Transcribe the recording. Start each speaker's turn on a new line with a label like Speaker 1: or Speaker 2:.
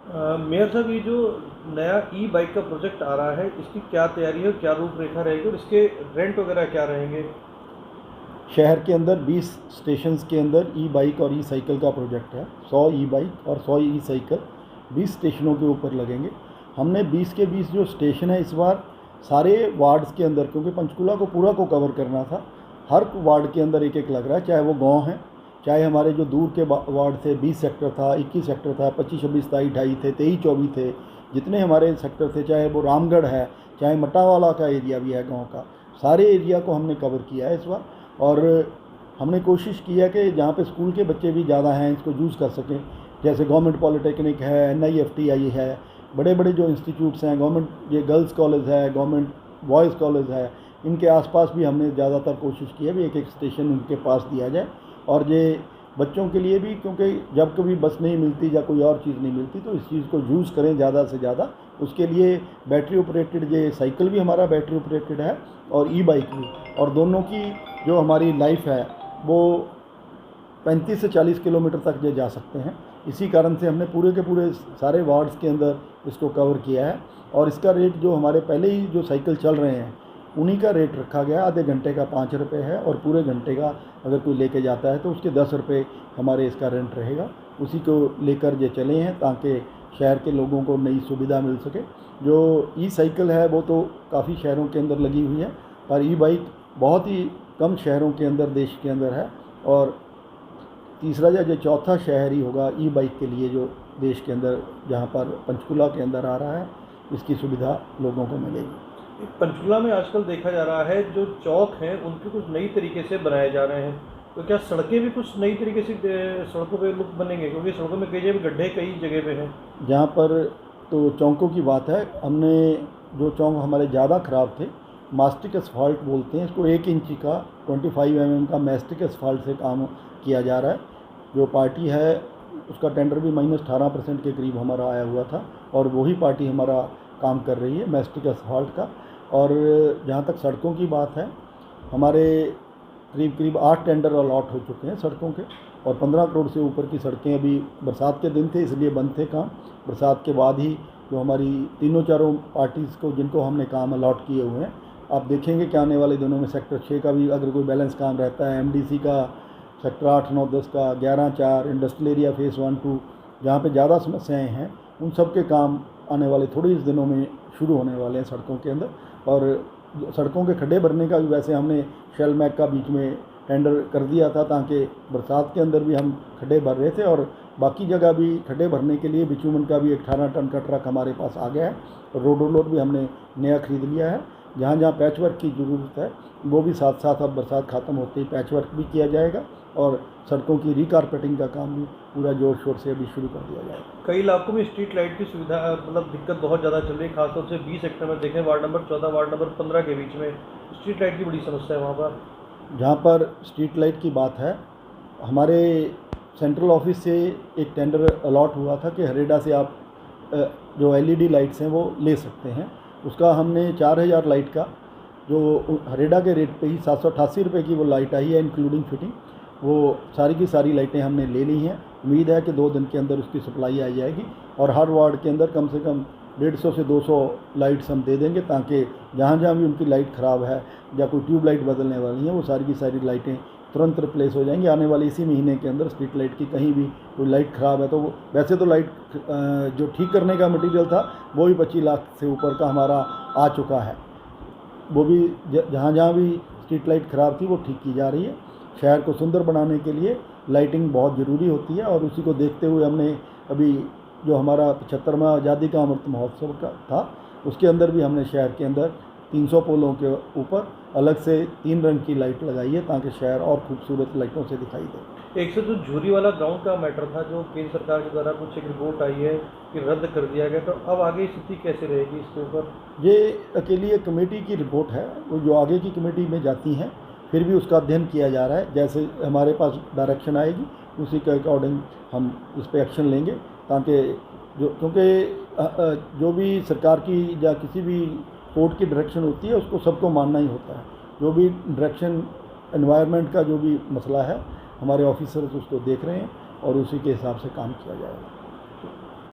Speaker 1: Mayor साहब, ये जो नया ई बाइक का प्रोजेक्ट आ रहा है, इसकी क्या तैयारी है, क्या रूपरेखा रहेगी और इसके रेंट वगैरह क्या रहेंगे?
Speaker 2: शहर के अंदर 20 स्टेशंस के अंदर ई बाइक और ई साइकिल का प्रोजेक्ट है। 100 ई बाइक और 100 ई साइकिल 20 स्टेशनों के ऊपर लगेंगे। हमने 20 के 20 जो स्टेशन है इस बार सारे वार्ड्स के अंदर, क्योंकि पंचकूला को पूरा को कवर करना था, हर वार्ड के अंदर एक एक लग रहा है, चाहे वो गांव है, चाहे हमारे जो दूर के वार्ड थे, 20 सेक्टर था, 21 सेक्टर था, 25 26 27 28 थे, 23 24 थे, जितने हमारे सेक्टर थे, चाहे वो रामगढ़ है, चाहे मटावाला का एरिया भी है गाँव का, सारे एरिया को हमने कवर किया है इस बार। और हमने कोशिश की है कि जहाँ पे स्कूल के बच्चे भी ज़्यादा हैं इसको यूज़ कर सकें, जैसे गवर्नमेंट पॉलिटेक्निक है, NIFTI है, बड़े बड़े जो इंस्टीट्यूट्स हैं, गवर्नमेंट ये गर्ल्स कॉलेज है, गवर्नमेंट बॉयज़ कॉलेज है, इनके आसपास भी हमने ज़्यादातर कोशिश की है भी एक एक स्टेशन उनके पास दिया जाए। और ये बच्चों के लिए भी, क्योंकि जब कभी बस नहीं मिलती या कोई और चीज़ नहीं मिलती तो इस चीज़ को यूज़ करें ज़्यादा से ज़्यादा। उसके लिए बैटरी ऑपरेटेड ये साइकिल भी हमारा बैटरी ऑपरेटेड है और ई बाइक भी, और दोनों की जो हमारी लाइफ है वो 35 से 40 किलोमीटर तक ये जा सकते हैं। इसी कारण से हमने पूरे के पूरे सारे वार्ड्स के अंदर इसको कवर किया है। और इसका रेट जो हमारे पहले ही जो साइकिल चल रहे हैं उन्हीं का रेट रखा गया। आधे घंटे का 5 रुपये है और पूरे घंटे का अगर कोई लेके जाता है तो उसके 10 रुपये हमारे इसका रेंट रहेगा। उसी को लेकर ये चले हैं ताकि शहर के लोगों को नई सुविधा मिल सके। जो ई साइकिल है वो तो काफ़ी शहरों के अंदर लगी हुई है, पर ई बाइक बहुत ही कम शहरों के अंदर देश के अंदर है। और तीसरा या जो चौथा शहर ही होगा ई बाइक के लिए जो देश के अंदर, जहाँ पर पंचकुला के अंदर आ रहा है, इसकी सुविधा लोगों को मिलेगी।
Speaker 1: पंचकुला में आजकल देखा जा रहा है जो चौक हैं उनके कुछ नई तरीके से बनाए जा रहे हैं, तो क्या सड़कें भी कुछ नई तरीके से सड़कों पे लुक बनेंगे? क्योंकि सड़कों में कई जगह गड्ढे कई जगह पे हैं।
Speaker 2: जहाँ पर तो चौकों की बात है, हमने जो चौक हमारे ज़्यादा ख़राब थे, मास्टिक असफाल्ट बोलते हैं इसको, 1 इंच का 25 mm का मास्टिक असफाल्ट से काम किया जा रहा है। जो पार्टी है उसका टेंडर भी -18% के करीब हमारा आया हुआ था और वही पार्टी हमारा काम कर रही है मास्टिक असफाल्ट का। और जहाँ तक सड़कों की बात है, हमारे करीब करीब 8 टेंडर अलॉट हो चुके हैं सड़कों के, और 15 करोड़ से ऊपर की सड़कें, अभी बरसात के दिन थे इसलिए बंद थे काम, बरसात के बाद ही जो हमारी तीनों चारों पार्टीज़ को जिनको हमने काम अलॉट किए हुए हैं, आप देखेंगे कि आने वाले दिनों में सेक्टर 6 का भी अगर कोई बैलेंस काम रहता है, MDC का, सेक्टर 8 9 10 का, 11 4 इंडस्ट्रियल एरिया फेज़ 1 2 जहाँ पे ज़्यादा समस्याएं हैं, उन सब के काम आने वाले थोड़े ही दिनों में शुरू होने वाले हैं सड़कों के अंदर। और सड़कों के खड्डे भरने का भी वैसे हमने शेल मैक का बीच में टेंडर कर दिया था, ताकि बरसात के अंदर भी हम खड्डे भर रहे थे, और बाकी जगह भी खड्डे भरने के लिए बिचूमन का भी 18 टन का ट्रक हमारे पास आ गया है, और रोड रोलर भी हमने नया खरीद लिया है। जहाँ जहाँ पैच वर्क की ज़रूरत है वो भी साथ साथ अब बरसात ख़त्म होते ही पैच वर्क भी किया जाएगा, और सड़कों की रिकारपेटिंग का काम भी पूरा जोर शोर से अभी शुरू कर दिया जाएगा।
Speaker 1: कई इलाकों में स्ट्रीट लाइट की सुविधा मतलब दिक्कत बहुत ज़्यादा चल रही है, खासतौर से 20 सेक्टर में देखें, वार्ड नंबर 14 वार्ड नंबर 15 के बीच में स्ट्रीट लाइट की बड़ी समस्या है वहाँ पर।
Speaker 2: जहाँ पर स्ट्रीट लाइट की बात है, हमारे सेंट्रल ऑफिस से एक टेंडर अलॉट हुआ था कि हरेडा से आप जो LED लाइट्स हैं वो ले सकते हैं। उसका हमने 4000 लाइट का, जो हरेडा के रेट पे ही 788 रुपये की वो लाइट आई है इंक्लूडिंग फिटिंग, वो सारी की सारी लाइटें हमने ले ली हैं। उम्मीद है कि 2 दिन के अंदर उसकी सप्लाई आ जाएगी, और हर वार्ड के अंदर कम से कम 150 से 200 लाइट्स हम दे देंगे, ताकि जहाँ जहाँ भी उनकी लाइट ख़राब है या कोई ट्यूब लाइट बदलने वाली हैं वो सारी की सारी लाइटें तुरंत रिप्लेस हो जाएंगी। आने वाले इसी महीने के अंदर स्ट्रीट लाइट की कहीं भी कोई लाइट ख़राब है तो वो, वैसे तो लाइट जो ठीक करने का मटेरियल था वो भी 25 लाख से ऊपर का हमारा आ चुका है, वो भी जहाँ जहाँ भी स्ट्रीट लाइट ख़राब थी वो ठीक की जा रही है। शहर को सुंदर बनाने के लिए लाइटिंग बहुत ज़रूरी होती है, और उसी को देखते हुए हमने अभी जो हमारा 75वां आज़ादी का अमृत महोत्सव का था, उसके अंदर भी हमने शहर के अंदर 300 पोलों के ऊपर अलग से 3 रंग की लाइट लगाई है, ताकि शहर और खूबसूरत लाइटों से दिखाई दे।
Speaker 1: एक से जो झूरी वाला ग्राउंड का मैटर था, जो केंद्र सरकार के द्वारा कुछ एक रिपोर्ट आई है कि रद्द कर दिया गया, तो अब आगे स्थिति कैसे रहेगी इसके ऊपर?
Speaker 2: ये अकेली एक कमेटी की रिपोर्ट है, वो जो आगे की कमेटी में जाती हैं, फिर भी उसका अध्ययन किया जा रहा है। जैसे हमारे पास डायरेक्शन आएगी उसी के अकॉर्डिंग हम इस पर एक्शन लेंगे, ताकि क्योंकि जो भी सरकार की या किसी भी कोर्ट की डायरेक्शन होती है उसको सबको मानना ही होता है। जो भी डायरेक्शन एनवायरनमेंट का जो भी मसला है, हमारे ऑफिसर्स उसको देख रहे हैं और उसी के हिसाब से काम किया जाएगा।